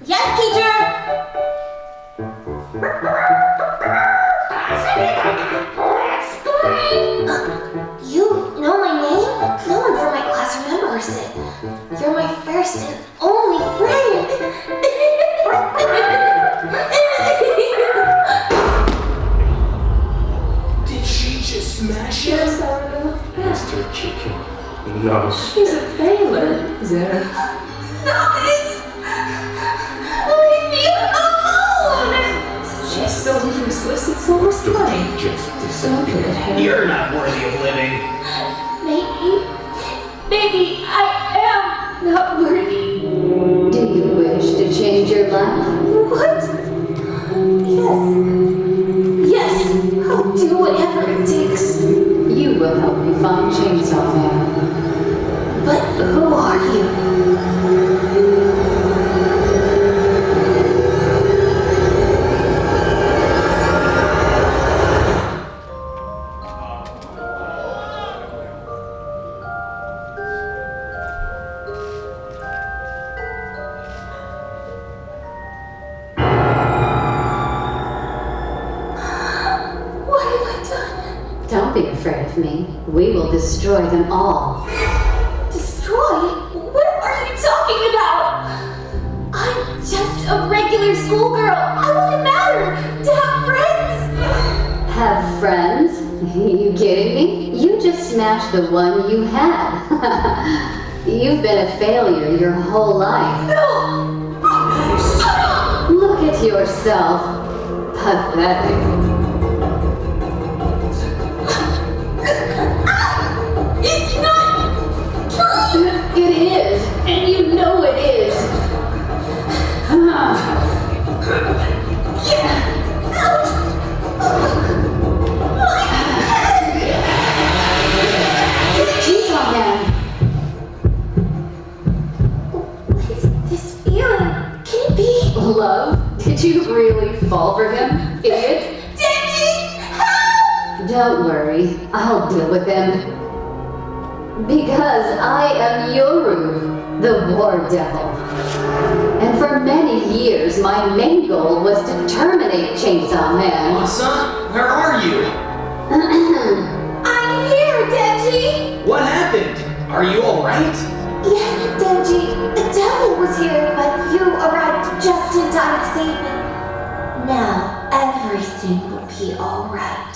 Yes, teacher! You know my name? No one from my class remembers it. You're my first and only friend. Did she just smash it? Yes, Arlo. Bastard chicken. No. She's a failure, Zara. Stop it! Leave me alone! She's so useless, it's almost funny. Just Don't look at her. You're not worthy of living. Maybe I am not worthy. Do you wish to change your life? What? Yes, I'll do whatever it takes. You will help me find Chainsaw Man. But who are you? What have I done? Don't be afraid of me. We will destroy them all. Destroy? What are you talking about? I'm just a regular schoolgirl. I wouldn't matter to have friends. Have friends? You kidding me? You just smashed the one you had. You've been a failure your whole life. No! Shut up! Look at yourself. Pathetic. It's not true! It is, and you know it is. Chainsaw Man. What is this feeling? Can it be? Love? Did you really fall for him, idiot? Denji! Help! Don't worry, I'll deal with him. Because I am Yoru, the war devil. And for many years, my main goal was to terminate Chainsaw Man. Son, where are you? I'm here, Denji! What happened? Are you alright? Yes, Denji, the devil was here, but you arrived just in time to save me. Now, everything will be alright.